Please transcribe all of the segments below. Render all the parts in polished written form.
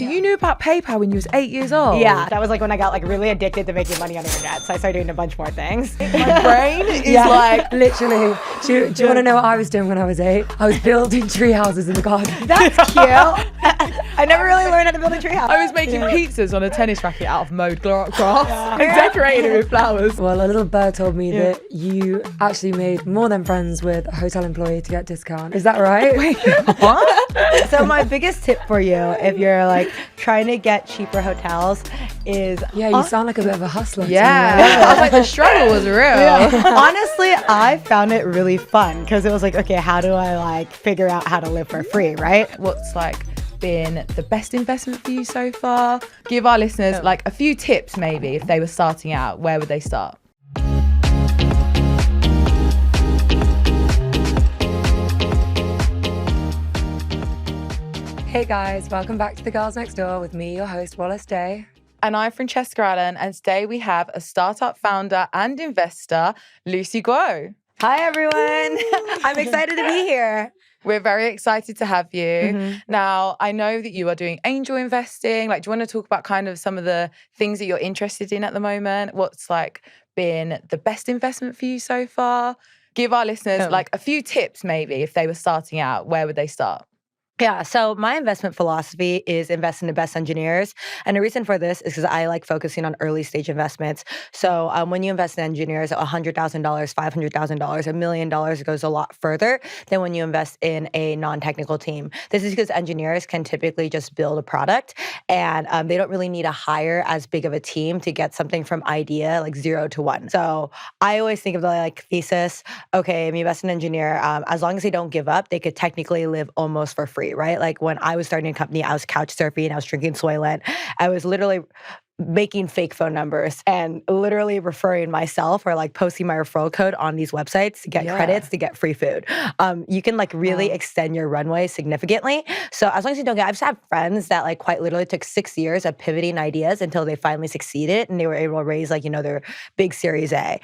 So you knew about PayPal when you was 8 years old? Yeah, that was like when I got like really addicted to making money on the internet. So I started doing a bunch more things. My brain is like... Literally. Do you want to know what I was doing when I was 8? I was building tree houses in the garden. That's cute. I never really learned how to build a tree house. I was making pizzas on a tennis racket out of mowed grass and decorating it with flowers. Well, a little bird told me that you actually made more than friends with a hotel employee to get discount. Is that right? Wait, what? So my biggest tip for you, if you're like trying to get cheaper hotels, is Yeah, you sound like a bit of a hustler. Yeah. I was like, the struggle was real. honestly, I found it really fun because it was like, okay, how do I like figure out how to live for free, right? What's like been the best investment for you so far? Give our listeners like a few tips maybe if they were starting out. Where would they start? Hey guys, welcome back to The Girls Next Door with me, your host, Wallis Day. And I'm Francesca Allen, and today we have a startup founder and investor, Lucy Guo. Hi, everyone. I'm excited to be here. We're very excited to have you. Now, I know that you are doing angel investing. Like, do you want to talk about kind of some of the things that you're interested in at the moment? What's like been the best investment for you so far? Give our listeners like a few tips maybe if they were starting out. Where would they start? Yeah, so my investment philosophy is invest in the best engineers. And the reason for this is because I like focusing on early stage investments. So when you invest in engineers, $100,000, $500,000, $1 million, it goes a lot further than when you invest in a non-technical team. This is because engineers can typically just build a product and they don't really need to hire as big of a team to get something from idea like 0 to 1. So I always think of the like thesis, okay, if you invest in an engineer, as long as they don't give up, they could technically live almost for free. Right? Like when I was starting a company, I was Couchsurfing, I was drinking Soylent. I was literally making fake phone numbers and literally referring myself or like posting my referral code on these websites to get credits to get free food. You can like really extend your runway significantly. So as long as you don't get, I've just had friends that like quite literally took 6 years of pivoting ideas until they finally succeeded and they were able to raise like, their big Series A.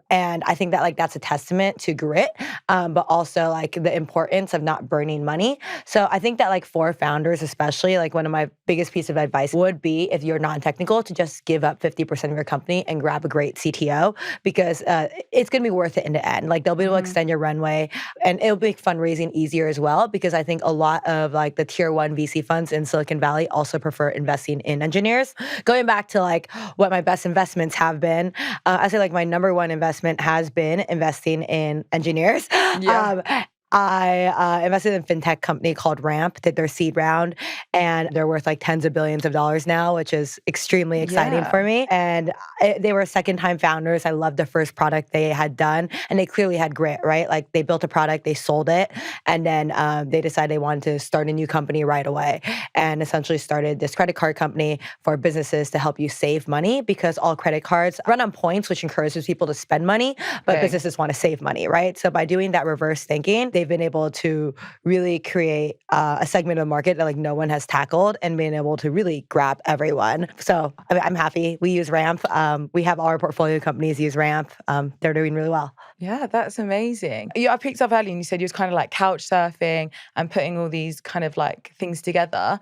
And I think that like that's a testament to grit, but also like the importance of not burning money. So I think that like for founders, especially like one of my biggest piece of advice would be if you're non-technical to just give up 50% of your company and grab a great CTO because it's going to be worth it in the end. Like they'll be able to extend your runway and it'll make fundraising easier as well because I think a lot of like the tier 1 VC funds in Silicon Valley also prefer investing in engineers. Going back to like what my best investments have been, I say like my number one investment has been investing in engineers. I invested in a fintech company called Ramp, did their seed round, and they're worth like tens of billions of dollars now, which is extremely exciting for me. And they were second-time founders. I loved the first product they had done, and they clearly had grit, right? Like they built a product, they sold it, and then they decided they wanted to start a new company right away, and essentially started this credit card company for businesses to help you save money because all credit cards run on points, which encourages people to spend money, but businesses want to save money, right? So by doing that reverse thinking, they've been able to really create a segment of the market that like no one has tackled and been able to really grab everyone. So I mean, I'm happy. We use Ramp. We have all our portfolio companies use Ramp. They're doing really well. Yeah, that's amazing. I picked up earlier and you said you was kind of like couch surfing and putting all these kind of like things together.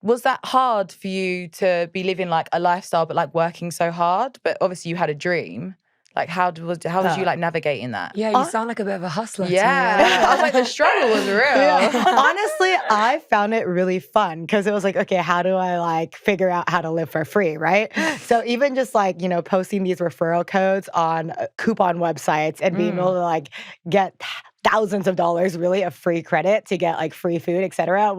Was that hard for you to be living like a lifestyle but like working so hard? But obviously you had a dream. Like how did you like navigating that? Yeah, you sound like a bit of a hustler. Yeah, I was like, the struggle was real. Honestly, I found it really fun because it was like, okay, how do I like figure out how to live for free, right? So even just like, posting these referral codes on coupon websites and being able to like get thousands of dollars really of free credit to get like free food, et cetera,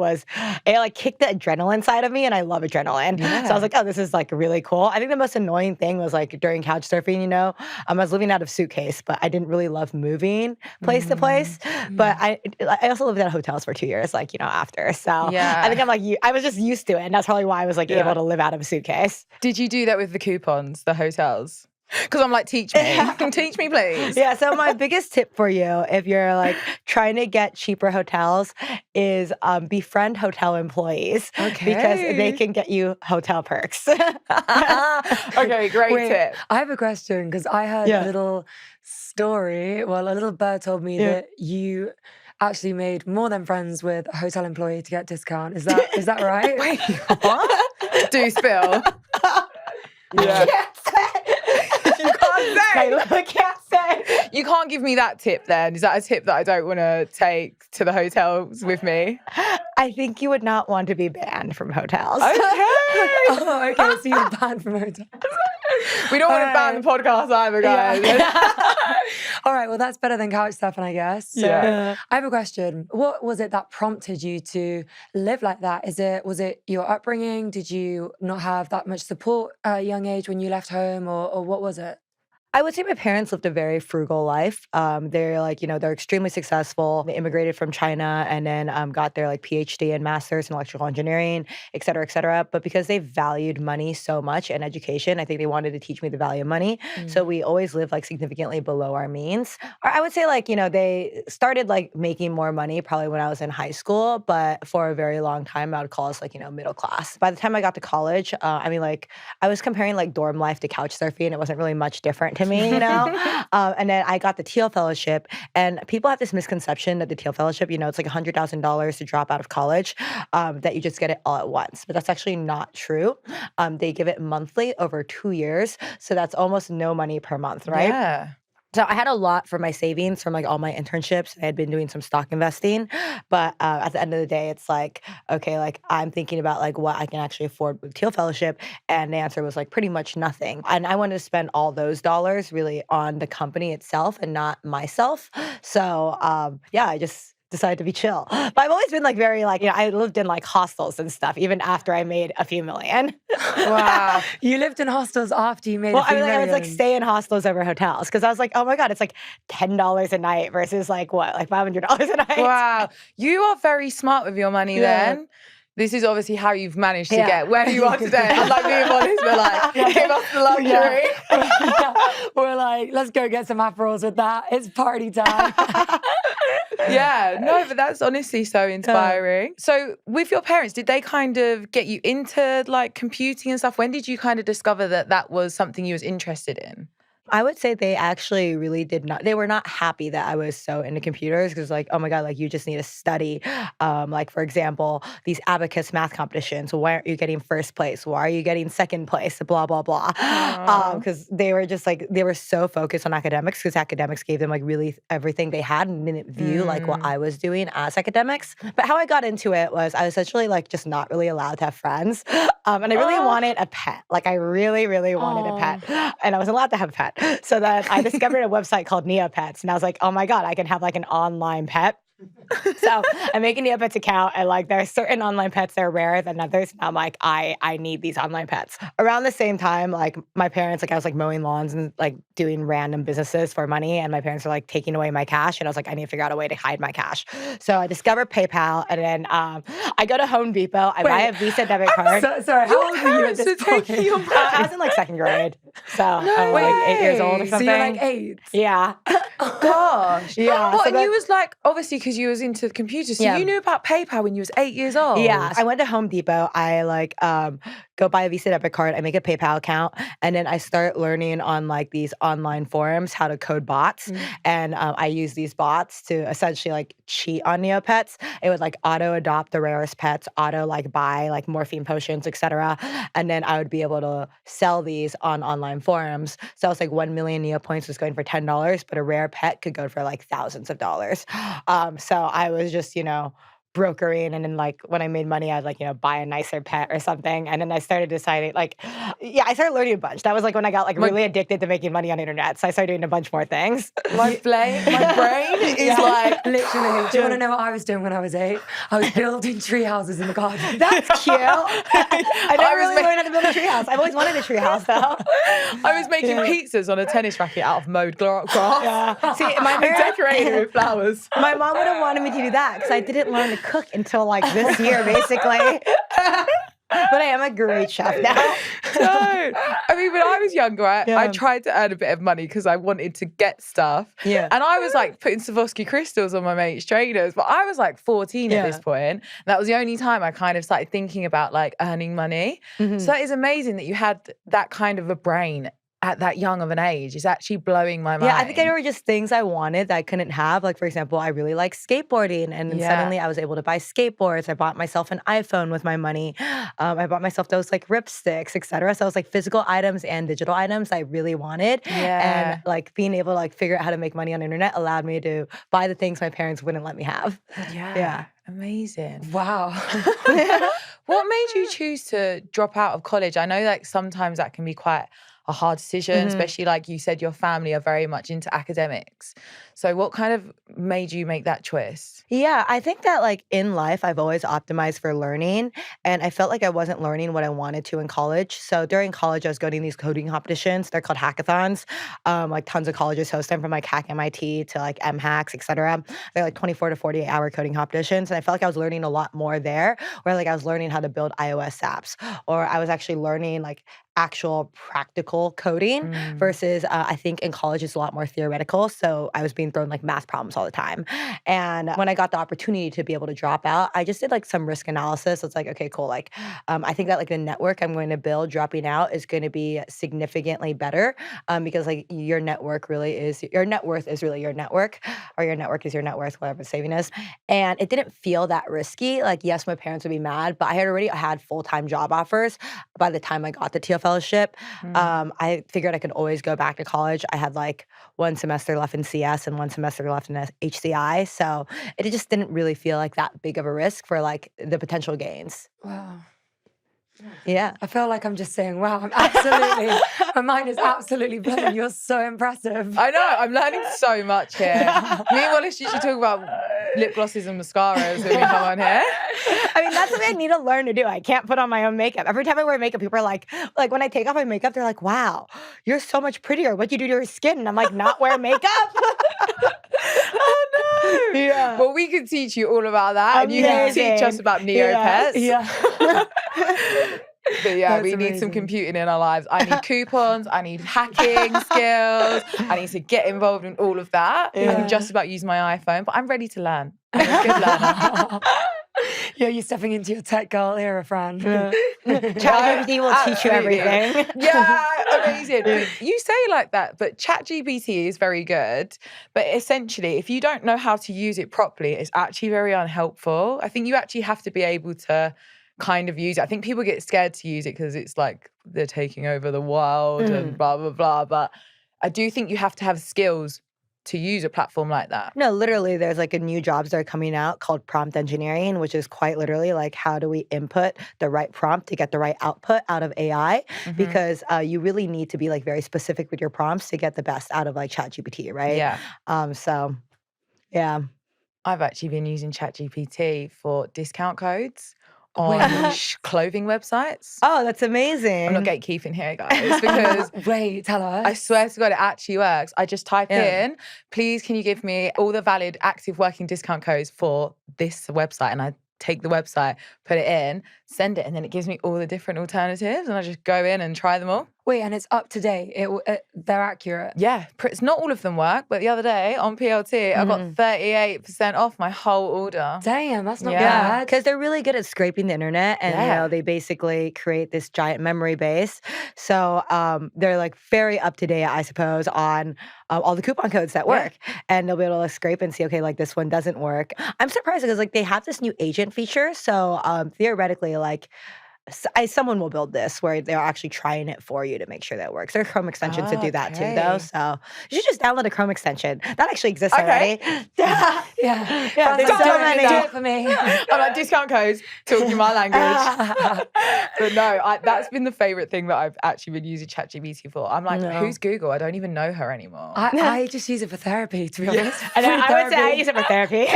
it like kicked the adrenaline side of me and I love adrenaline. Yeah. So I was like, oh, this is like really cool. I think the most annoying thing was like during Couchsurfing, I was living out of suitcase, but I didn't really love moving place to place. But I also lived at hotels for 2 years, like, after. So I think I'm like, I was just used to it. And that's probably why I was like able to live out of a suitcase. Did you do that with the coupons, the hotels? Because I'm like, teach me. Teach me, please. Yeah, so my biggest tip for you, if you're like trying to get cheaper hotels, is befriend hotel employees. Okay. Because they can get you hotel perks. Okay, great tip. I have a question because I heard a little story. Well, a little bird told me that you actually made more than friends with a hotel employee to get discount. Is that right? Wait, what? Do spill. Yeah. You can't say. I can't say. You can't give me that tip then. Is that a tip that I don't want to take to the hotels with me? I think you would not want to be banned from hotels. Okay. Oh, okay. So you're banned from hotels. We don't want to ban the podcast either, guys. All right. Well, that's better than Couchsurfing, I guess. So Yeah. I have a question. What was it that prompted you to live like that? Was it your upbringing? Did you not have that much support at a young age when you left home, or what was it? I would say my parents lived a very frugal life. They're like, they're extremely successful. They immigrated from China and then got their like PhD and master's in electrical engineering, et cetera, et cetera. But because they valued money so much and education, I think they wanted to teach me the value of money. So we always lived like significantly below our means. Or I would say like, they started like making more money probably when I was in high school, but for a very long time, I would call us like, middle class. By the time I got to college, I was comparing like dorm life to Couchsurfing and it wasn't really much different to me, and then I got the Thiel Fellowship, and people have this misconception that the Thiel Fellowship, it's like $100,000 to drop out of college, that you just get it all at once. But that's actually not true. They give it monthly over 2 years, so that's almost no money per month, right? Yeah. So I had a lot for my savings from like all my internships. I had been doing some stock investing, but at the end of the day, it's like, okay, like I'm thinking about like what I can actually afford with Thiel Fellowship, and the answer was like pretty much nothing. And I wanted to spend all those dollars really on the company itself and not myself. So I just decided to be chill. But I've always been like very like, I lived in like hostels and stuff even after I made a few million. Wow. You lived in hostels after you made a few I would like million. stay in hostels over hotels because I was like, oh my God, it's like $10 a night versus like what, like $500 a night. Wow. You are very smart with your money then. This is obviously how you've managed to get where you are today. Unlike me and Wallis, we're like, give us the luxury. We're like, let's go get some Aperols with that. It's party time. Yeah, no, but that's honestly so inspiring. So with your parents, did they kind of get you into like computing and stuff? When did you kind of discover that that was something you was interested in? I would say they actually really did not. They were not happy that I was so into computers because, like, oh my God, like you just need to study. Like, for example, these abacus math competitions. Why aren't you getting first place? Why are you getting second place? Blah, blah, blah. Because they were just like, they were so focused on academics because academics gave them like really everything they had and didn't view like what I was doing as academics. But how I got into it was I was essentially like just not really allowed to have friends. And I really wanted a pet. Like I really, really wanted a pet. And I wasn't allowed to have a pet. So then I discovered a website called Neopets. And I was like, oh my God, I can have like an online pet. So I make a Neopets account and like there are certain online pets that are rarer than others. And I'm like, I need these online pets. Around the same time, like my parents, like I was like mowing lawns and like doing random businesses for money. And my parents were like taking away my cash. And I was like, I need to figure out a way to hide my cash. So I discovered PayPal. And then I go to Home Depot. I buy a Visa debit card. Sorry, how old were you at this point? I was in like second grade. So I was like 8 years old or something. So you're like 8? Yeah. Gosh. Yeah. What, So and you was like, obviously because you was into the computers, so you knew about PayPal when you was 8 years old. Yeah. I went to Home Depot. I like go buy a Visa debit card. I make a PayPal account. And then I start learning on like these online forums how to code bots. And I use these bots to essentially like cheat on Neopets. It would like auto adopt the rarest pets, auto like buy like morphine potions, etc. And then I would be able to sell these on online forums. So it's like 1 million Neopoints was going for $10, but a rare pet could go for like thousands of dollars. So I was just, brokering, and then like when I made money, I'd like, buy a nicer pet or something. And then I started deciding I started learning a bunch. That was like when I got like really addicted to making money on the internet. So I started doing a bunch more things. My brain is like Literally. Do you want to know what I was doing when I was 8? I was building tree houses in the garden. That's cute. I never really learned how to build a tree house. I've always wanted a tree house though. I was making pizzas on a tennis racket out of mowed grass. Yeah. See, my parents decorated with flowers. My mom would have wanted me to do that because I didn't learn to cook until like this year, basically. But I am a great chef now. No. I mean, when I was younger, I tried to earn a bit of money because I wanted to get stuff. Yeah. And I was like putting Swarovski crystals on my mate's trainers. But I was like 14 at this point. And that was the only time I kind of started thinking about like earning money. So that is amazing that you had that kind of a brain at that young of an age is actually blowing my mind. Yeah, I think there were just things I wanted that I couldn't have. Like, for example, I really like skateboarding. And then suddenly I was able to buy skateboards. I bought myself an iPhone with my money. I bought myself those like ripsticks, etc. So it was like physical items and digital items I really wanted. And like being able to like figure out how to make money on the internet allowed me to buy the things my parents wouldn't let me have. Yeah. Amazing. Wow. What made you choose to drop out of college? I know like sometimes that can be quite a hard decision, especially like you said, your family are very much into academics. So what kind of made you make that choice? Yeah, I think that like in life, I've always optimized for learning, and I felt like I wasn't learning what I wanted to in college. So during college, I was going to these coding competitions. They're called hackathons. Like tons of colleges host them, from like Hack MIT to like MHacks, etc. They're like 24 to 48-hour coding competitions, and I felt like I was learning a lot more there, where like I was learning how to build iOS apps, or I was actually learning like actual practical coding versus I think in college it's a lot more theoretical. So I was being thrown like math problems all the time. And when I got the opportunity to be able to drop out, I just did like some risk analysis. It's like, okay, cool. Like I think that like the network I'm going to build dropping out is going to be significantly better because like your network really is, your net worth is really your network, or your network is your net worth, whatever the saving is. And it didn't feel that risky. Like, yes, my parents would be mad, but I had already had full-time job offers by the time I got the Thiel fellowship. I figured I could always go back to college. I had like 1 semester left in CS and 1 semester left in HCI. So it just didn't really feel like that big of a risk for like the potential gains. Wow. Yeah. I feel like I'm just saying, wow, I'm absolutely, my mind is absolutely blown. You're so impressive. I know, I'm learning so much here. Me and Wallis usually talk about lip glosses and mascaras when we come on here. I mean, that's something I need to learn to do. I can't put on my own makeup. Every time I wear makeup, people are like when I take off my makeup, they're like, wow, you're so much prettier. What'd you do to your skin? And I'm like, not wear makeup? Oh, no. Yeah. Well, we can teach you all about that. And you can teach us about Neopets. Yeah. But yeah, That's we amazing. need some computing in our lives. I need coupons. I need hacking skills. I need to get involved in all of that. I can just about use my iPhone, but I'm ready to learn. I'm a good learner. Yeah, you're stepping into your tech girl era, Fran. ChatGPT will teach you everything. Yeah, amazing. But you say like that, but ChatGPT is very good. But essentially, if you don't know how to use it properly, it's actually very unhelpful. I think you actually have to be able to kind of use it. I think people get scared to use it because it's like they're taking over the world and blah, blah, blah. But I do think you have to have skills to use a platform like that. No, literally, there's like a new jobs that are coming out called prompt engineering, which is quite literally like how do we input the right prompt to get the right output out of AI? Because you really need to be like very specific with your prompts to get the best out of like ChatGPT, right? Yeah. So, yeah. I've actually been using ChatGPT for discount codes on clothing websites. Oh, that's amazing. I'm not gatekeeping here, guys, because Wait, tell us. I swear to God, it actually works. I just type in, please, can you give me all the valid active working discount codes for this website? And I take the website, put it in, send it, and then it gives me all the different alternatives, and I just go in and try them all. Wait, and it's up to date. They're accurate. Yeah, it's not all of them work, but the other day on PLT, I got 38% off my whole order. Damn, that's not Yeah, bad. because they're really good at scraping the internet, and you know they basically create this giant memory base. So they're like very up to date, I suppose, on all the coupon codes that work, and they'll be able to scrape and see, okay, like this one doesn't work. I'm surprised because like they have this new agent feature, so theoretically, like. Someone will build this where they're actually trying it for you to make sure that it works. There are Chrome extensions to do that too, though. So you should just download a Chrome extension. That actually exists already. Yeah. There's so many. Do it for me. I'm like, discount codes, talking my language. But no, that's been the favorite thing that I've actually been using ChatGPT for. I'm like, who's Google? I don't even know her anymore. I just use it for therapy, to be honest. And I would say I use it for therapy.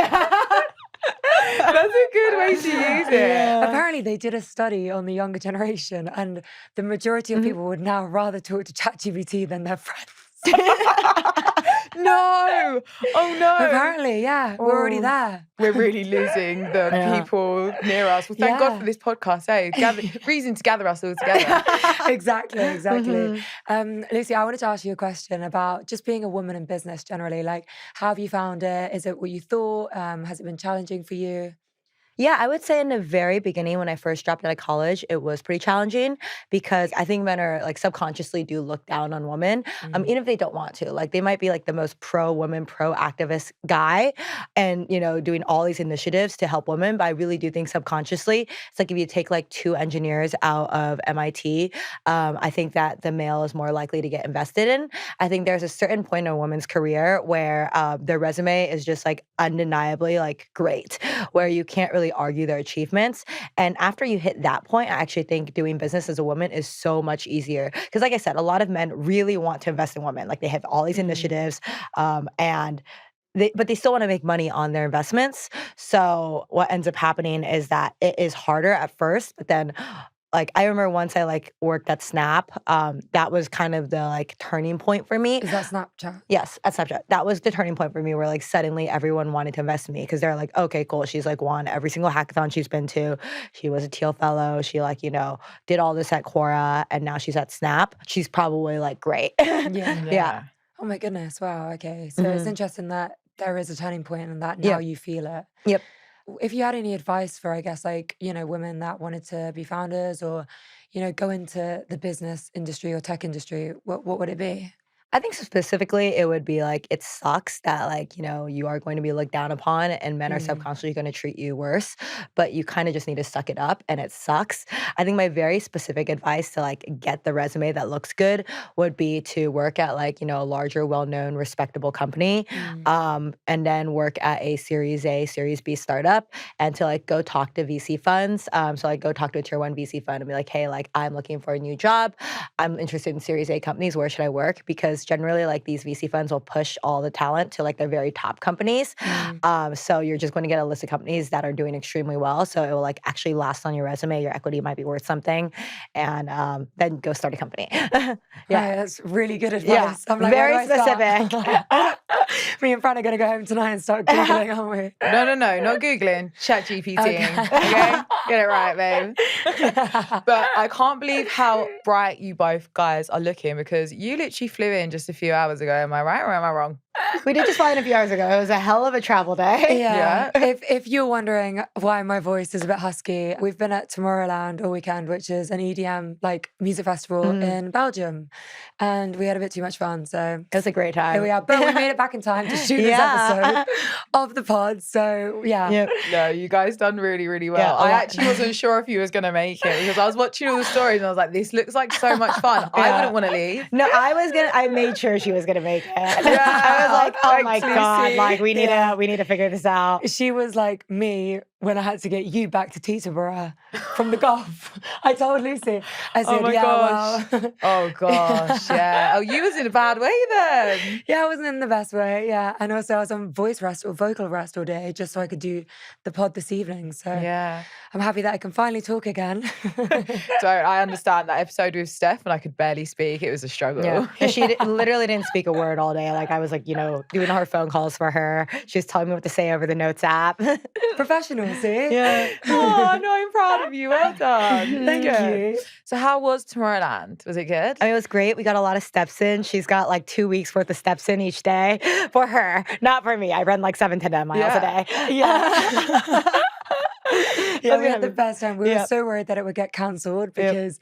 That's a good way to use it. Apparently, they did a study on the younger generation, and the majority of people would now rather talk to ChatGPT than their friends. No. Oh, no. Apparently, yeah. We're already there. We're really losing the people near us. Well, thank God for this podcast, reason to gather us all together. Exactly. Lucy, I wanted to ask you a question about just being a woman in business generally. Like, how have you found it? Is it what you thought? Has it been challenging for you? Yeah, I would say in the very beginning when I first dropped out of college, it was pretty challenging because I think men are like subconsciously do look down on women, even if they don't want to. Like they might be like the most pro-woman, pro-activist guy and, doing all these initiatives to help women. But I really do think subconsciously, it's like if you take like 2 engineers out of MIT, I think that the male is more likely to get invested in. I think there's a certain point in a woman's career where their resume is just like undeniably like great, where you can't really argue their achievements. And after you hit that point, I actually think doing business as a woman is so much easier. Because like I said, a lot of men really want to invest in women. Like they have all these initiatives and but they still want to make money on their investments. So what ends up happening is that it is harder at first, but then like I remember once I like worked at Snap, that was kind of the like turning point for me. Is that Snapchat? Yes, at Snapchat. That was the turning point for me where like suddenly everyone wanted to invest in me because they're like, okay, cool. She's like won every single hackathon she's been to. She was a Thiel fellow. She like, did all this at Quora and now she's at Snap. She's probably like great. Yeah. Oh my goodness. Wow. Okay. So it's interesting that there is a turning point and that now you feel it. Yep. If you had any advice for, I guess, like, women that wanted to be founders or, go into the business industry or tech industry, what would it be? I think specifically it would be like it sucks that like, you are going to be looked down upon and men are subconsciously going to treat you worse, but you kind of just need to suck it up and it sucks. I think my very specific advice to like get the resume that looks good would be to work at like, a larger, well-known, respectable company and then work at a Series A, Series B startup and to like go talk to VC funds. So like go talk to a tier 1 VC fund and be like, hey, like I'm looking for a new job. I'm interested in Series A companies. Where should I work? Because generally like these VC funds will push all the talent to like their very top companies. So you're just going to get a list of companies that are doing extremely well. So it will like actually last on your resume. Your equity might be worth something and then go start a company. Yeah, that's really good advice. Yeah, I'm like, very specific. Me and Fran are going to go home tonight and start Googling, aren't we? No, not Googling, ChatGPT. Okay? Get it right, babe. But I can't believe how bright you both guys are looking because you literally flew in just a few hours ago. Am I right or am I wrong? We did just fly in a few hours ago. It was a hell of a travel day. Yeah. If you're wondering why my voice is a bit husky, we've been at Tomorrowland all weekend, which is an EDM like music festival in Belgium, and we had a bit too much fun. So it was a great time. Here we are, but we made it back in time to shoot this episode of the pod. So no, you guys done really, really well. I actually wasn't sure if you was gonna make it because I was watching all the stories and I was like, this looks like so much fun. I wouldn't want to leave. No, I made sure she was gonna make it. I was like, oh my God, like we need to figure this out. She was like me when I had to get you back to Teterborough from the Gulf. I told Lucy, I said, oh my gosh. Well. Oh gosh, yeah. Oh, you was in a bad way then. Yeah, I wasn't in the best way, yeah. And also I was on vocal rest all day just so I could do the pod this evening. So I'm happy that I can finally talk again. So I understand that episode with Steph when I could barely speak. It was a struggle. Yeah. She literally didn't speak a word all day. Like I was like, doing her phone calls for her. She was telling me what to say over the notes app. Professional, see? Yeah. Oh, no, I'm proud of you. Well done. Thank you. So how was Tomorrowland? Was it good? I mean, it was great. We got a lot of steps in. She's got like 2 weeks worth of steps in each day for her, not for me. I run like 7 to 10 miles a day. Yeah. Yeah, we had the best time. We were so worried that it would get cancelled because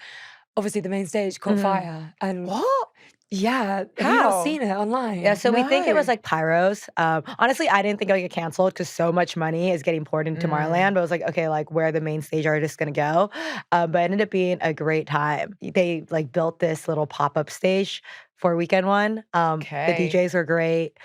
obviously the main stage caught fire. And what? Yeah. How? Have you not seen it online? Yeah, so we think it was like pyros. Honestly, I didn't think it would get canceled because so much money is getting poured into Tomorrowland. But I was like, okay, like where are the main stage artists going to go? But it ended up being a great time. They like built this little pop-up stage for weekend one. The DJs were great.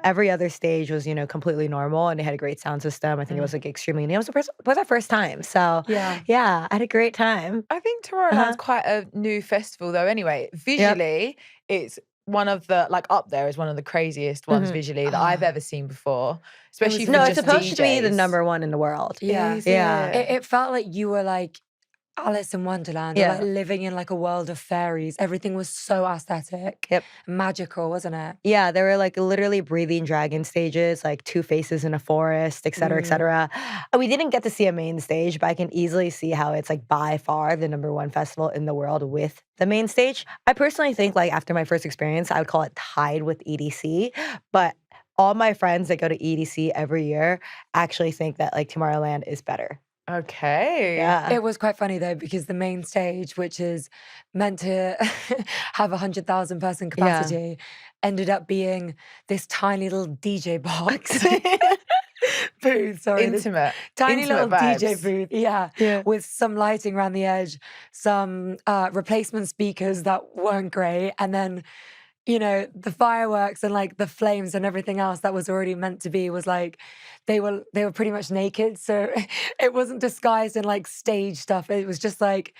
Every other stage was, completely normal and they had a great sound system. I think it was like extremely new. It was our first time. So yeah, I had a great time. I think Tomorrowland's quite a new festival though anyway. Visually, it's one of the, like up there is one of the craziest ones visually that I've ever seen before. Especially for just it's supposed DJs. to be the #1 in the world. Yeah. Yeah. It felt like you were like Alice in Wonderland, or like living in like a world of fairies. Everything was so aesthetic, magical, wasn't it? Yeah, there were like literally breathing dragon stages, like 2 faces in a forest, et cetera, et cetera. We didn't get to see a main stage, but I can easily see how it's like by far the #1 festival in the world with the main stage. I personally think like after my first experience, I would call it tied with EDC, but all my friends that go to EDC every year actually think that like Tomorrowland is better. Okay. Yeah. It was quite funny though, because the main stage, which is meant to have 100,000 person capacity, ended up being this tiny little DJ box. Booth, sorry. This Intimate. tiny Intimate little DJ vibes. booth, yeah, with some lighting around the edge, some replacement speakers that weren't great, and then, you know, the fireworks and like the flames and everything else that was already meant to be was like, they were pretty much naked. So it wasn't disguised in like stage stuff. It was just like,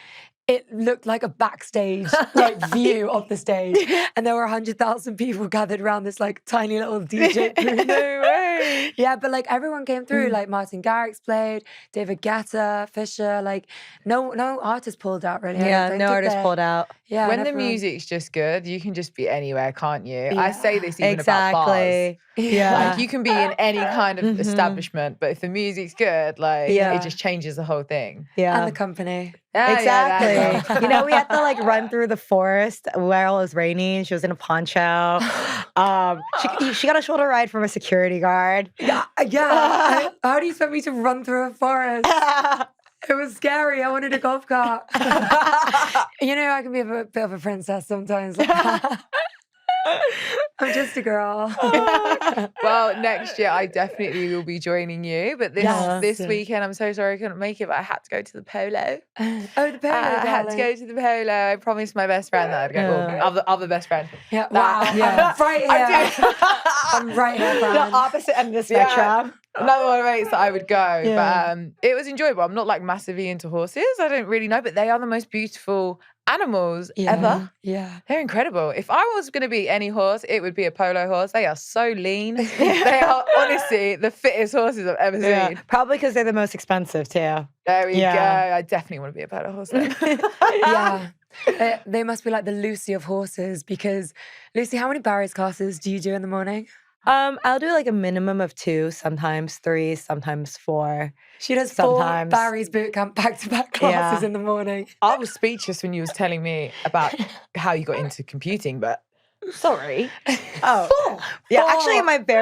it looked like a backstage like view of the stage. And there were 100,000 people gathered around this like tiny little DJ booth. No way. Yeah, but like everyone came through. Like Martin Garrix played, David Guetta, Fisher. Like no artist pulled out really. Yeah, no artist pulled out. Yeah, When and the everyone- music's just good, you can just be anywhere, can't you? Yeah. I say this even about bars. Exactly. Yeah. Like you can be in any kind of establishment, but if the music's good, like it just changes the whole thing. Yeah. and the company. Yeah, Exactly. yeah, You know, we had to like run through the forest where it was raining. She was in a poncho. She got a shoulder ride from a security guard. Yeah. How do you expect me to run through a forest? It was scary. I wanted a golf cart. You know, I can be a bit of a princess sometimes. I'm just a girl. Well, next year I definitely will be joining you. But this weekend, I'm so sorry I couldn't make it, but I had to go to the polo. Oh, the polo, I had to go to the polo. I promised my best friend that I'd go. Well, other best friend. Yeah, wow. I'm right here. I'm right here, The Fran. opposite end of the spectrum. Another one of my mates that I would go. Yeah. But it was enjoyable. I'm not like massively into horses. I don't really know, but they are the most beautiful animals ever. Yeah. They're incredible. If I was going to be any horse, it would be a polo horse. They are so lean. They are honestly the fittest horses I've ever Yeah. seen. Probably because they're the most expensive too. There we Yeah. go. I definitely want to be a polo horse then. Yeah. They must be like the Lucy of horses, because Lucy, how many barriers classes do you do in the morning? I'll do like a minimum of 2, sometimes 3, sometimes 4. She does Sometimes. 4 Barry's bootcamp back-to-back classes in the morning. I was speechless when you was telling me about how you got into computing, but sorry. Oh, yeah. Actually,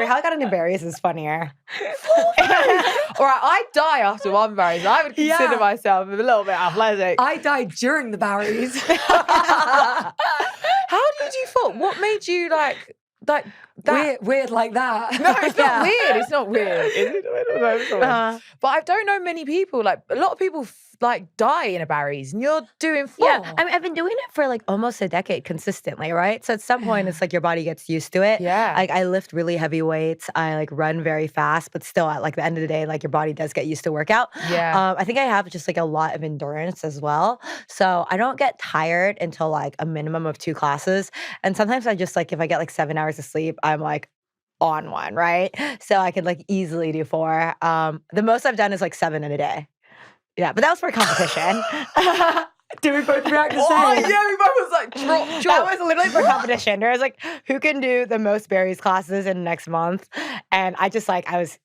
how I got into berries is funnier. All right, I die after one berry, so I would consider myself a little bit athletic. I died during the Barrys. How did you fall? What made you like that? Weird like that. No, it's not weird. It's not weird. Is it? I don't know. It's not weird. But I don't know many people. Like a lot of people like die in a Barry's, and you're doing 4. Yeah, I mean, I've been doing it for like almost a decade consistently, right? So at some point, it's like your body gets used to it. Yeah. Like I lift really heavy weights. I like run very fast, but still at like the end of the day, like your body does get used to workout. Yeah. I think I have just like a lot of endurance as well. So I don't get tired until like a minimum of 2 classes. And sometimes I just like, if I get like 7 hours of sleep, I'm like on one, right? So I could like easily do 4. The most I've done is like 7 in a day. Yeah, but that was for competition. Do we both react the same? Oh yeah, we both was like drop. That was literally for competition. There was like, who can do the most berries classes in next month? And I just like, I was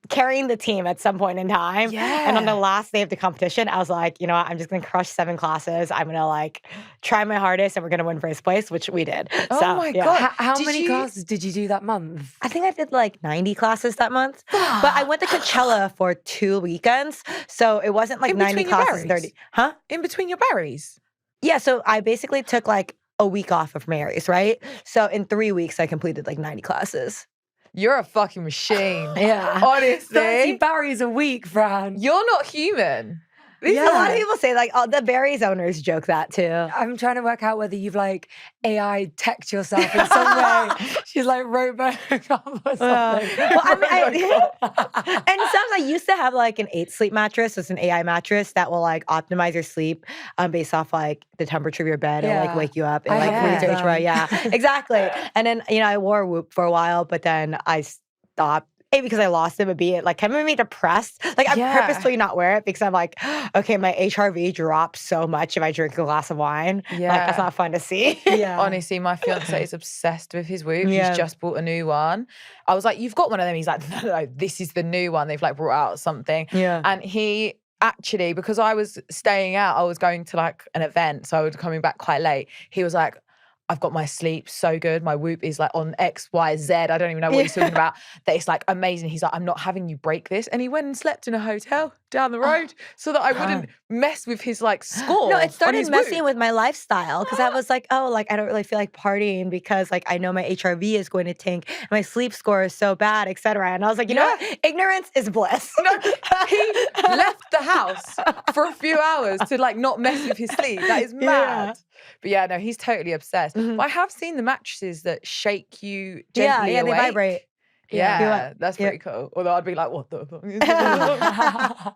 carrying the team at some point in time. Yeah. And on the last day of the competition, I was like, you know what? I'm just going to crush 7 classes. I'm going to like try my hardest and we're going to win first place, which we did. Oh So, my yeah. God. How many classes did you do that month? I think I did like 90 classes that month. But I went to Coachella for 2 weekends. So it wasn't like In 90 between your classes, berries? 30. Huh? In between your berries. Yeah, so I basically took like a week off of Mary's, right? So in 3 weeks, I completed like 90 classes. You're a fucking machine. Yeah. 30 Honestly, Barrys a week, Fran. you're not human. A lot of people say like, oh, the berries owners joke that too. I'm trying to work out whether you've like AI teched yourself in some way. She's like Robocop or something. Well, I mean, and sometimes I used to have like an 8 sleep mattress. It's an AI mattress that will like optimize your sleep based off like the temperature of your bed and like Yeah. wake you up and I like have read your them. HRA. Yeah, exactly. And then, you know, I wore Whoop for a while, but then I stopped. A, because I lost it, but B, it like kind of made me depressed. Like I Yeah. purposefully not wear it because I'm like, okay, my HRV drops so much if I drink a glass of wine. Like Yeah. that's not fun to see. Yeah. Honestly, my fiance is obsessed with his Whoop. Yeah. He's just bought a new one. I was like, "You've got one of them?" He's like, "No, this is the new one. They've like brought out something." Yeah. And he actually, because I was staying out, I was going to like an event, so I was coming back quite late. He was like, I've got my sleep so good. My Whoop is like on X, Y, Z. I don't even know what he's talking about. That it's like amazing. He's like, I'm not having you break this. And he went and slept in a hotel down the road so that I wouldn't mess with his like score. No, it started his messing Whoop. with my lifestyle because I was like, oh, like I don't really feel like partying because like I know my HRV is going to tank, my sleep score is so bad, etc. And I was like, you know what? Ignorance is bliss. No, he left the house for a few hours to like not mess with his sleep. That is mad. But yeah, no, he's totally obsessed. But I have seen the mattresses that shake you gently Yeah, awake. they vibrate. Yeah, that's pretty cool. Although I'd be like, what the fuck is this? So I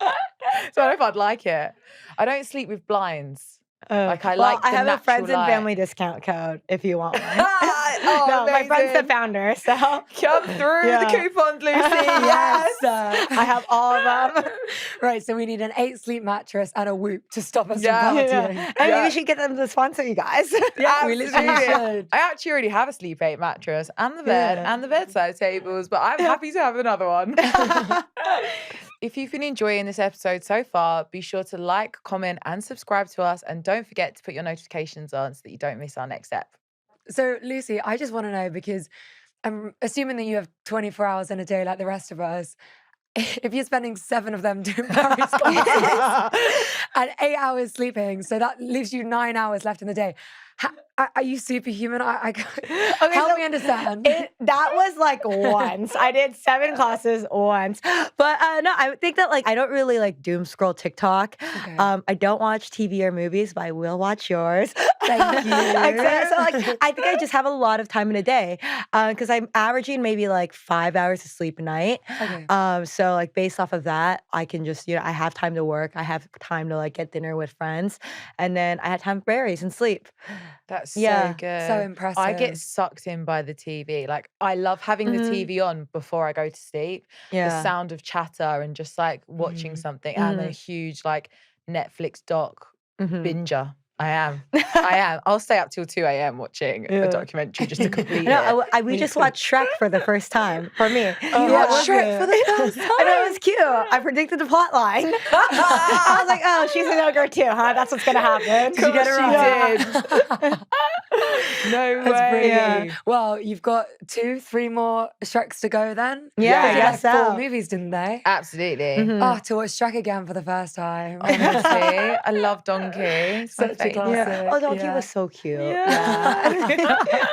don't know if I'd like it. I don't sleep with blinds. Like I like the I have a friends natural and light. family discount code if you want one. Oh, no, my friend's the amazing. founder, so Come through the coupons, Lucy. Yes. I have all of them. Right, so we need an 8 sleep mattress and a Whoop to stop us Yeah. from Yeah. partying. And maybe we should get them to sponsor you guys. Yeah, we literally Absolutely. should. I actually already have a Sleep 8 mattress and the bed and the bedside tables, but I'm happy to have another one. If you've been enjoying this episode so far, be sure to like, comment, and subscribe to us. And don't forget to put your notifications on so that you don't miss our next step. So, Lucy, I just want to know, because I'm assuming that you have 24 hours in a day like the rest of us. If you're spending 7 of them doing Paris classes and 8 hours sleeping, so that leaves you 9 hours left in the day. Are you superhuman? Help me understand. That was like once. I did 7 classes once. But no, I think that like I don't really like doom scroll TikTok. Okay. I don't watch TV or movies, but I will watch yours. Thank you. So like I think I just have a lot of time in a day because I'm averaging maybe like 5 hours of sleep a night. Okay. So like based off of that, I can just, I have time to work. I have time to like get dinner with friends. And then I had time for berries and sleep. That's Yeah, so good. so impressive. I get sucked in by the TV. Like I love having the TV on before I go to sleep. Yeah. The sound of chatter and just like watching something. I'm a huge like Netflix doc binger. I am. I'll stay up till 2 a.m. watching a documentary just to complete it. We just watched Shrek for the first time, for me. You watched Shrek for the first time? I know, it was cute. I predicted the plot line. I was like, oh, she's an ogre too, huh? That's what's going to happen. Did you get it right? No That's way. brilliant. Well, you've got 2, 3 more Shreks to go then. Yeah, I They did, guess like, so. 4 movies, didn't they? Absolutely. Oh, to watch Shrek again for the first time. Honestly, I love Donkey. It's my Such a favourite. classic. Yeah. Oh, Donkey was so cute. Yeah.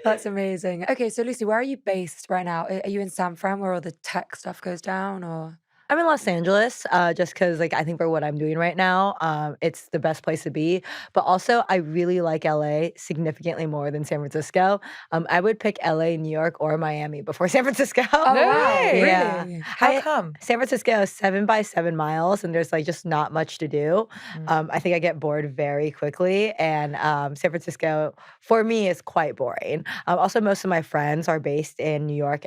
That's amazing. Okay, so Lucy, where are you based right now? Are you in San Fran where all the tech stuff goes down, or? I'm in Los Angeles just because, like, I think for what I'm doing right now, it's the best place to be. But also, I really like LA significantly more than San Francisco. I would pick LA, New York, or Miami before San Francisco. Oh, No wow. way. Yeah. Really? How come? San Francisco is 7 by 7 miles, and there's like just not much to do. I think I get bored very quickly, and San Francisco for me is quite boring. Also, most of my friends are based in New York,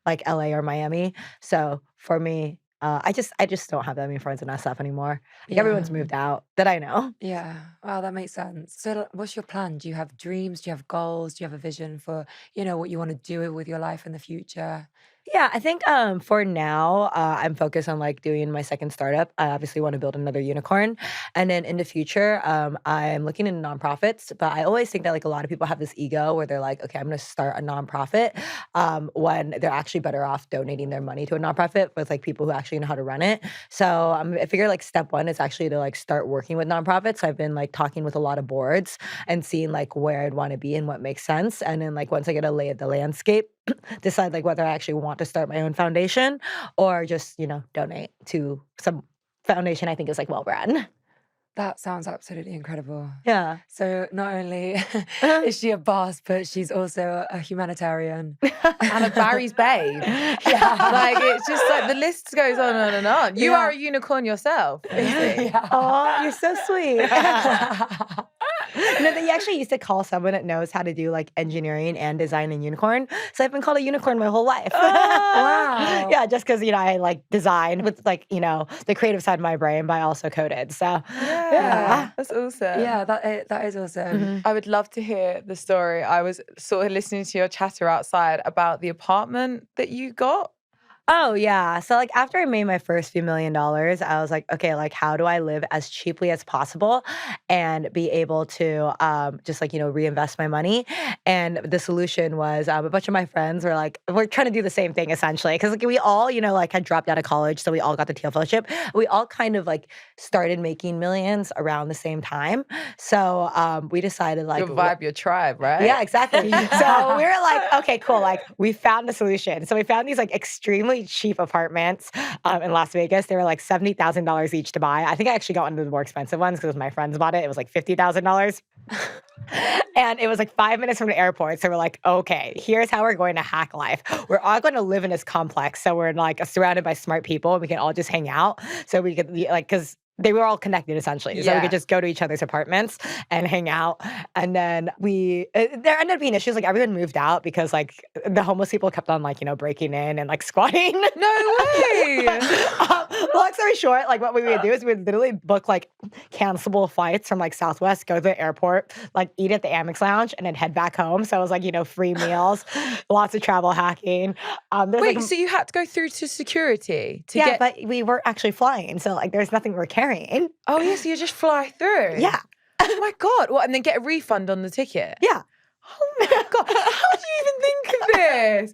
like LA or Miami. So for me, I just don't have that many friends in SF anymore. Like everyone's moved out that I know. Yeah. Wow, that makes sense. So what's your plan? Do you have dreams? Do you have goals? Do you have a vision for, what you want to do with your life in the future? Yeah, I think for now, I'm focused on like doing my second startup. I obviously want to build another unicorn. And then in the future, I'm looking into nonprofits. But I always think that like a lot of people have this ego where they're like, okay, I'm going to start a nonprofit when they're actually better off donating their money to a nonprofit with like people who actually know how to run it. So I figure like step one is actually to like start working with nonprofits. So I've been like talking with a lot of boards and seeing like where I'd want to be and what makes sense. And then like once I get a lay of the landscape, decide like whether I actually want to start my own foundation or just, donate to some foundation I think is like well run. That sounds absolutely incredible. Yeah. So not only is she a boss, but she's also a humanitarian. And a Barry's babe. Yeah. Like it's just like the list goes on and on and on. You Yeah. are a unicorn yourself. Lucy. Yeah. Oh, you're so sweet. They actually used to call someone that knows how to do like engineering and design a unicorn. So I've been called a unicorn my whole life. Wow. Yeah, just because, I like design with like, the creative side of my brain, but I also coded. So Yeah. That's awesome. Yeah, that is awesome. I would love to hear the story. I was sort of listening to your chatter outside about the apartment that you got. Oh yeah. So like after I made my first few $1 million, I was like, okay, like how do I live as cheaply as possible and be able to just like, reinvest my money? And the solution was a bunch of my friends were like, we're trying to do the same thing essentially. Cause like we all, like had dropped out of college. So we all got the Thiel fellowship. We all kind of like started making millions around the same time. So we decided like Your vibe, your tribe, right? yeah, exactly. So we were like, okay, cool. Like we found a solution. So we found these like extremely cheap apartments in Las Vegas. They were like $70,000 each to buy. I think I actually got one of the more expensive ones because my friends bought it. It was like $50,000. And it was like 5 minutes from the airport. So we're like, okay, here's how we're going to hack life. We're all going to live in this complex. So we're like surrounded by smart people and we can all just hang out. So we could like, because they were all connected essentially. So we could just go to each other's apartments and hang out. And then there ended up being issues. Like everyone moved out because like the homeless people kept on like, breaking in and like squatting. No way. Long story short, like what we would do is we would literally book like cancelable flights from like Southwest, go to the airport, like eat at the Amex Lounge and then head back home. So it was like, free meals, lots of travel hacking. Wait, so you had to go through to security to get... but we weren't actually flying. So like there's nothing we're carrying. Oh, yeah, so you just fly through? Yeah. Oh my God. What, and then get a refund on the ticket? Yeah. Oh my God. How do you even think of this?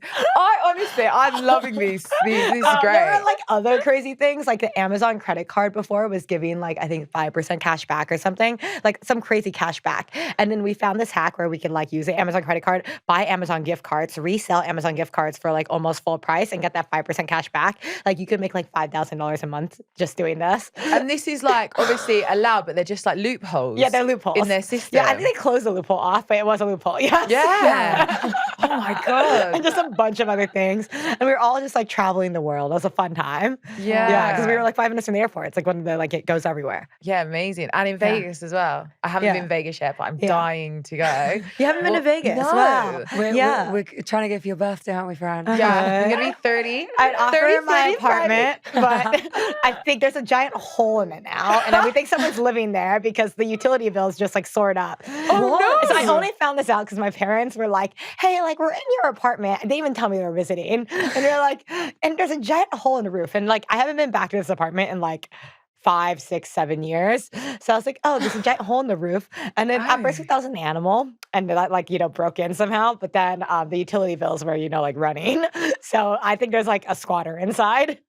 I'm loving these. This is great. There were like other crazy things. Like the Amazon credit card before was giving like, I think 5% cash back or something, like some crazy cash back. And then we found this hack where we could like use the Amazon credit card, buy Amazon gift cards, resell Amazon gift cards for like almost full price and get that 5% cash back. Like you could make like $5,000 a month just doing this. And this is like obviously allowed, but they're just like loopholes. Yeah, they're loopholes. In their system. Yeah, I think they closed the loophole off, but it was a loophole. Yes. Yeah. Oh my God. And just a bunch of other things. And we were all just like traveling the world. It was a fun time. Yeah. Yeah, because we were like 5 minutes from the airport. It's like one of the, like it goes everywhere. Yeah, amazing. And in Vegas as well. I haven't been Vegas yet, but I'm dying to go. You haven't been to Vegas? No. Wow. We're trying to get for your birthday, aren't we, Fran? Yeah, I'm going to be 30. I'd offer 30, my 30, apartment, but I think there's a giant hole in it now. And we think someone's living there because the utility bills just like soared up. Oh, no. So I only found this out because my parents were like, hey, like we're in your apartment. They even tell me they were visiting. And they're like, and there's a giant hole in the roof. And like, I haven't been back to this apartment in like 5, 6, 7 years. So I was like, oh, there's a giant hole in the roof. And then at first we thought it was an animal and that like, broke in somehow. But then the utility bills were, like running. So I think there's like a squatter inside.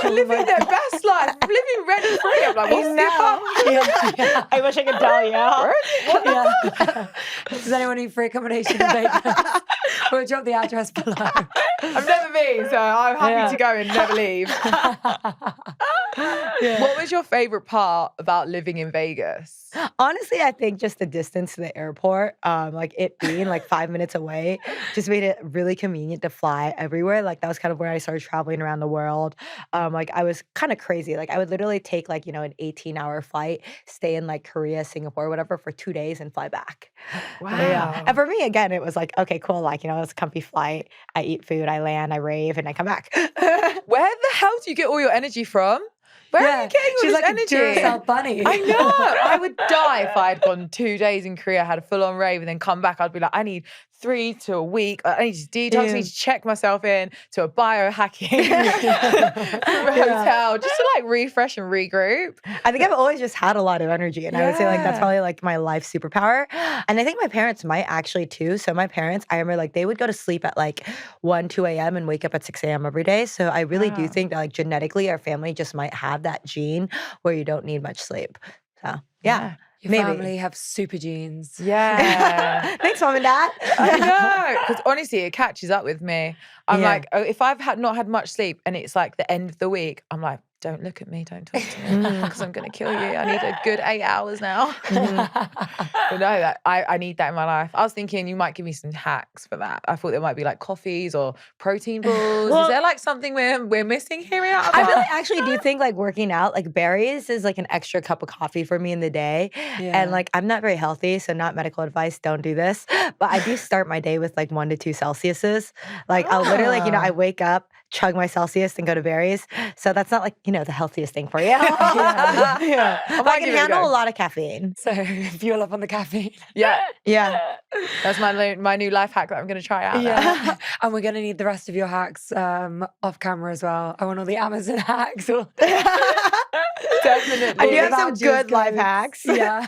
No, living their best life, living rent free. I'm like, what's yeah. I wish I could tell you. Does anyone need free accommodation in Vegas? We'll drop the address below. I've never been, so I'm happy to go and never leave. What was your favorite part about living in Vegas? Honestly, I think just the distance to the airport, like it being like 5 minutes away, just made it really convenient to fly everywhere. Like that was kind of where I started traveling around the world. Like I was kind of crazy. Like I would literally take like, an 18-hour flight, stay in like Korea, Singapore, whatever for 2 days and fly back. Wow. Yeah. And for me, again, it was like, okay, cool. Like, it was a comfy flight. I eat food, I land, I rave, and I come back. Where the hell do you get all your energy from? Where are you getting all She's this like energy? a Duracell bunny. I know. I would die if I had gone 2 days in Korea, had a full-on rave, and then come back. I'd be like, I need 3 to a week. I need to detox. I need to check myself in to a biohacking hotel just to like refresh and regroup. I think I've always just had a lot of energy, and I would say like that's probably like my life superpower. And I think my parents might actually too. So my parents, I remember like they would go to sleep at like 1, 2 a.m. and wake up at 6 a.m. every day. So I really do think that like genetically our family just might have that gene where you don't need much sleep. So yeah. Your family have super genes. Yeah. Thanks, Mom and Dad. I know. Because honestly, it catches up with me. I'm like, if I've not had much sleep and it's like the end of the week, I'm like, don't look at me, don't talk to me, because I'm going to kill you. I need a good 8 hours now. But no, I need that in my life. I was thinking you might give me some hacks for that. I thought there might be like coffees or protein balls. Is there like something we're missing here? I really actually do think like working out, like berries is like an extra cup of coffee for me in the day. And like I'm not very healthy, so not medical advice, don't do this. But I do start my day with like 1 to 2 Celsiuses. Like I'll literally like, I wake up, chug my Celsius and go to berries. So that's not like, the healthiest thing for you. Yeah. But I can handle a lot of caffeine. So fuel up on the caffeine. Yeah. Yeah. That's my new life hack that I'm going to try out. Yeah. And we're going to need the rest of your hacks off camera as well. I want all the Amazon hacks. Definitely. And you have some good life hacks. Yeah.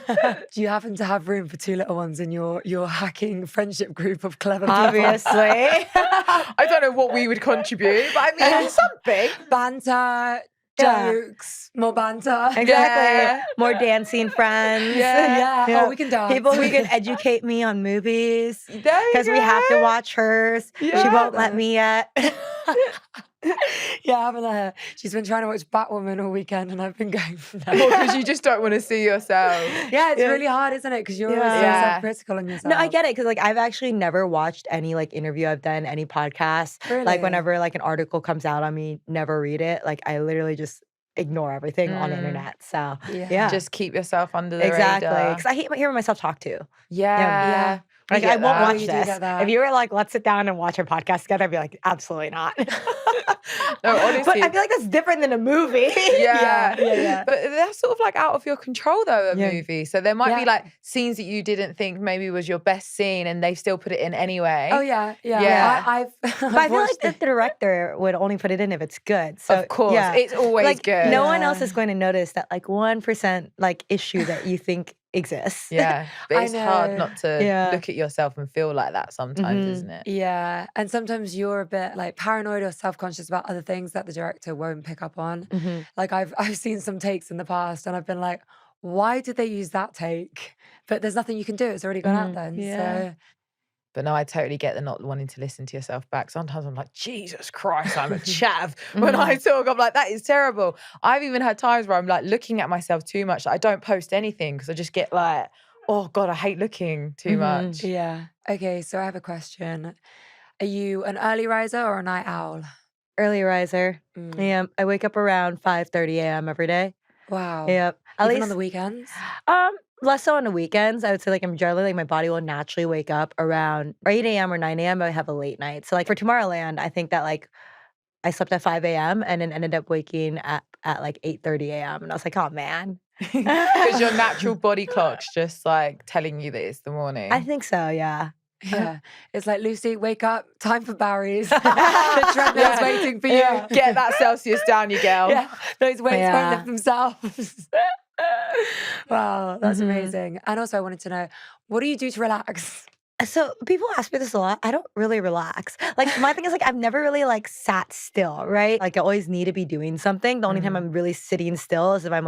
Do you happen to have room for 2 little ones in your hacking friendship group of clever people? Obviously. I don't know what we would contribute, but I mean, something. Banter, jokes, more banter. Exactly. Yeah. More dancing friends. Yeah. Oh, we can dance. People who can educate me on movies. Because we have to watch hers. Yeah. She won't let me yet. Yeah, I haven't let her. She's been trying to watch Batwoman all weekend and I've been going for that. Because you just don't want to see yourself. Yeah, it's really hard, isn't it? Because you're always so self-critical on yourself. No, I get it. Because I've actually never watched any interview I've done, any podcast. Really? Whenever an article comes out on me, never read it. I literally just ignore everything on the internet. So yeah. Just keep yourself under the exactly. radar. Because I hate hearing myself talk too. Yeah. I won't that. watch You do this. get that. If you were let's sit down and watch a podcast together, I'd be like, absolutely not. No, honestly. But I feel like that's different than a movie. Yeah. But that's sort of out of your control though, a movie. So there might be scenes that you didn't think maybe was your best scene and they still put it in anyway. Oh, yeah. But I feel like the director would only put it in if it's good. So, of course. It's always good. No one else is going to notice that 1% issue that you think exists. Yeah. But it's hard not to Yeah. look at yourself and feel like that sometimes, isn't it? Yeah. And sometimes you're a bit paranoid or self-conscious about other things that the director won't pick up on. Mhm. I've seen some takes in the past and I've been like, why did they use that take? But there's nothing you can do. It's already gone out then. Yeah. So But no, I totally get the not wanting to listen to yourself back. Sometimes I'm like, Jesus Christ, I'm a chav. When I talk, I'm like, that is terrible. I've even had times where I'm looking at myself too much. I don't post anything because I just get oh God, I hate looking too much. yeah. Okay, so I have a question. Are you an early riser or a night owl? Early riser. Yeah. I wake up around 5:30 a.m. every day. Wow. Yep. At Even least on the weekends? less so on the weekends. I would say I'm generally my body will naturally wake up around 8 a.m. or 9 a.m. I have a late night. So for Tomorrowland, I think that I slept at 5 a.m. and then ended up waking at 8:30 a.m. And I was like, oh man. Because your natural body clock's just telling you that it's the morning. I think so, yeah. Yeah. It's like, Lucy, wake up, time for Barry's. The treadmill's waiting for you. Get that Celsius down, you girl. Yeah. Those weights Yeah. won't lift themselves. Wow, that's amazing. And also I wanted to know, what do you do to relax? So people ask me this a lot. I don't really relax. My thing is I've never really sat still, right? I always need to be doing something. The only time I'm really sitting still is if I'm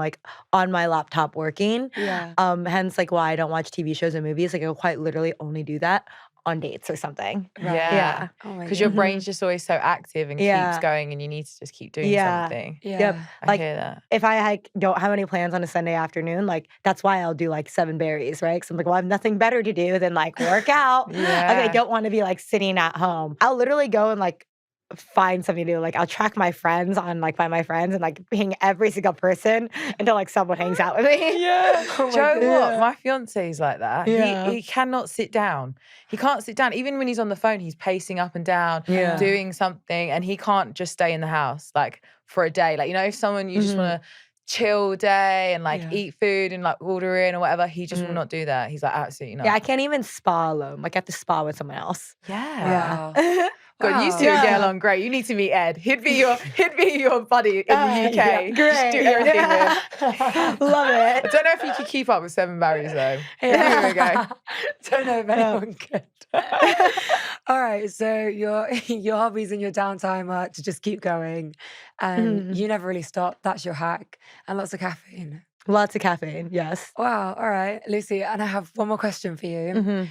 on my laptop working. Yeah. Hence why I don't watch TV shows and movies. I'll quite literally only do that on dates or something. Right. Yeah. Oh my Because your God. brain's just always so active and Yeah. keeps going and you need to just keep doing Yeah. something. Yeah. Yep. I hear that. If I don't have any plans on a Sunday afternoon, that's why I'll do 7 berries, right? Because I'm well, I have nothing better to do than work out. Yeah. I don't want to be sitting at home. I'll literally go and find something to do. I'll track my friends on Find My Friends and ping every single person until someone hangs out with me. Yeah. Oh my Do you know God. what? My fiance is like that. Yeah. He cannot sit down. He can't sit down. Even when he's on the phone, he's pacing up and down, Yeah. doing something, and he can't just stay in the house for a day. If someone you just want to chill day and eat food and order in or whatever, he just will not do that. He's absolutely not. Yeah, I can't even spa alone. I have to spa with someone else. Yeah. Wow. God, you two would get along great. You need to meet Ed. He'd be your buddy in the UK. Yeah, great. Just do everything with. Love I it. don't know if you could keep up with 7 berries though. Here we go. Don't know if anyone could. All right, so your hobbies and your downtime are to just keep going, and you never really stop. That's your hack, and lots of caffeine. Lots of caffeine, yes. Wow. All right, Lucy, and I have one more question for you. Mm-hmm.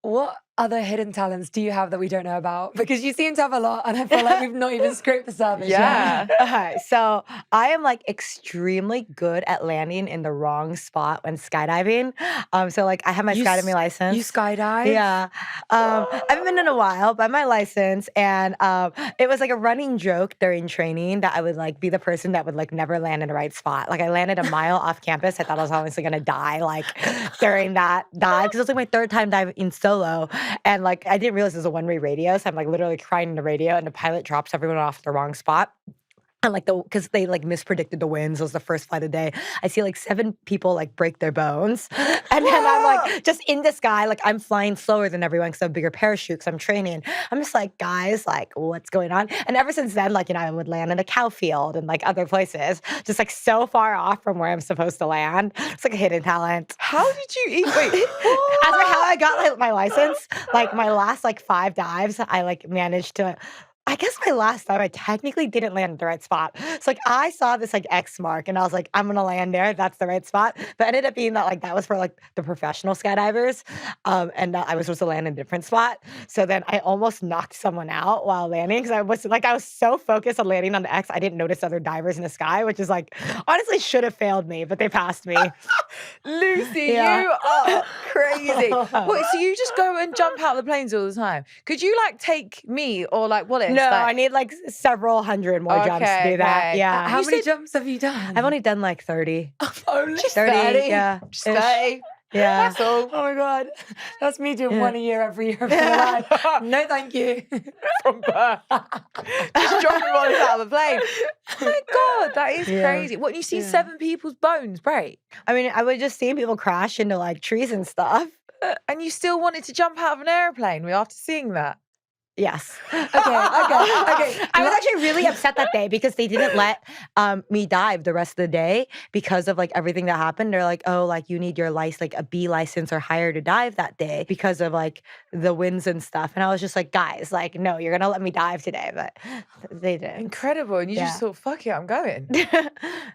What other hidden talents do you have that we don't know about? Because you seem to have a lot, and I feel like we've not even scraped the surface Yeah. yet. Okay, so I am extremely good at landing in the wrong spot when skydiving. So I have my skydiving license. You skydive? Yeah. I haven't been in a while, but I have my license. And it was a running joke during training that I would be the person that would never land in the right spot. I landed a mile off campus. I thought I was obviously going to die during that dive. Because it was my 3rd time diving solo. And like, I didn't realize it was a one-way radio. So I'm like literally crying in the radio and the pilot drops everyone off the wrong spot. And like because they like mispredicted the winds. It was the first flight of the day. I see like 7 people like break their bones. And then I'm like just in the sky, like I'm flying slower than everyone because I have a bigger parachute because I'm training. I'm just like, guys, like what's going on? And ever since then, like, I would land in a cow field and like other places, just like so far off from where I'm supposed to land. It's like a hidden talent. How did you eat? Wait. As for how I got like, my license, like my last like 5 dives, I like managed to. I guess my last time I technically didn't land at the right spot. So like I saw this like X mark and I was like, I'm gonna land there. That's the right spot. But it ended up being that like that was for like the professional skydivers. And I was supposed to land in a different spot. So then I almost knocked someone out while landing because I was so focused on landing on the X, I didn't notice other divers in the sky, which is like honestly should have failed me, but they passed me. Lucy, you are crazy. What, so you just go and jump out of the planes all the time? Could you like take me or like Wallis? No, like, I need like several hundred more jumps to do that. okay. Yeah. How many jumps have you done? I've only done like 30. Only 30, yeah. Just 30. Yeah. That's all. Oh my God. That's me doing one a year every year of my life. No, thank you. From birth. Just dropping Wallis out of the plane. Oh my God, that is crazy. What, you see 7 people's bones break? I mean, I was just seeing people crash into like trees and stuff. And you still wanted to jump out of an airplane after seeing that? Yes. Okay. I was actually really upset that day because they didn't let me dive the rest of the day because of like everything that happened. They're like, oh, like you need your license, like a B license or higher to dive that day because of like the winds and stuff. And I was just like, guys, like, no, you're gonna let me dive today, but they didn't. Incredible. And you just thought, fuck it, I'm going. Yeah.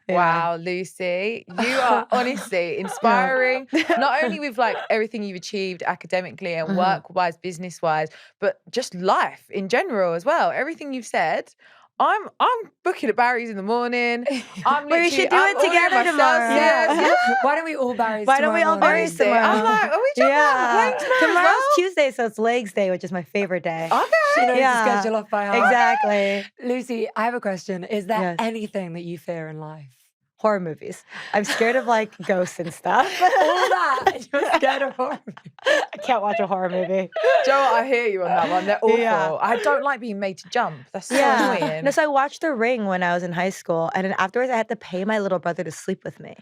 Wow, Lucy, you are honestly inspiring. Not only with like everything you've achieved academically and work-wise, business-wise, but just life in general as well. Everything you've said, I'm booking at Barry's in the morning. I'm Well, we should do it ordering together myself. tomorrow. Yes. Why don't we all Barry's Why don't we all tomorrow Barry's morning? tomorrow? I'm like, are we jumping out of the plane tomorrow? Tomorrow's as well? Tuesday, so it's Legs Day, which is my favorite day. She Okay. knows Yeah. the schedule off by heart. Exactly. Lucy, I have a question. Is there Yes. anything that you fear in life? Horror movies. I'm scared of like ghosts and stuff. All that. You're scared of horror movies. I can't watch a horror movie. Joe, I hear you on that one. They're awful. Yeah. I don't like being made to jump. That's so Yeah. annoying. No, so I watched The Ring when I was in high school, and then afterwards I had to pay my little brother to sleep with me.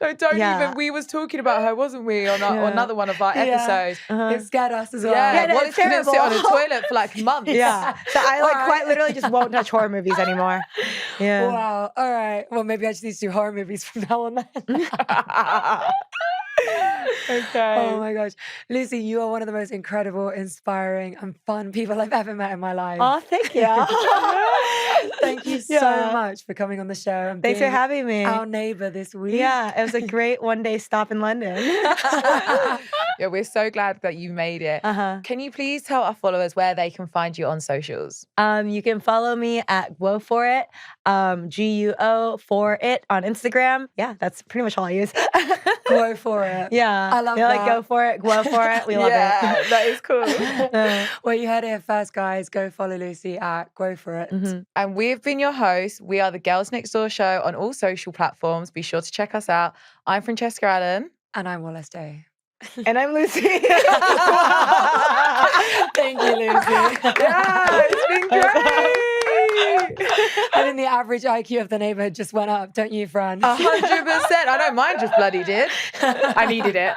No, don't Yeah. even. We was talking about her, wasn't we, on another one of our episodes? It scared us as well. Yeah, no, Wallis it's couldn't sit on a terrible. toilet for like months. Yeah. So I like Alright. quite literally just won't touch horror movies anymore. Yeah. Wow. All right. Well, maybe I just need to do horror movies from now on then. Okay. Oh my gosh. Lucy, you are one of the most incredible, inspiring, and fun people I've ever met in my life. Oh, thank you. Thank you so Yeah. much for coming on the show and Thanks for being having me. our neighbor this week. Yeah, it was a great one-day stop in London. Yeah, we're so glad that you made it. Can you please tell our followers where they can find you on socials? You can follow me at Guo for it, GUO for it on Instagram. Yeah, that's pretty much all I use. Go for it. Yeah, I love They're like that. go for it, Guo for it. We love Yeah, it. that is cool. Well, you heard it here first, guys. Go follow Lucy at Go For It. And we've been your hosts. We are the Girls Next Door Show on all social platforms. Be sure to check us out. I'm Francesca Allen. And I'm Wallis Day. And I'm Lucy. Thank you, Lucy. Yeah, it's been great. I think the average IQ of the neighborhood just went up, don't you, Fran? 100%. I know mine just bloody did. I needed it.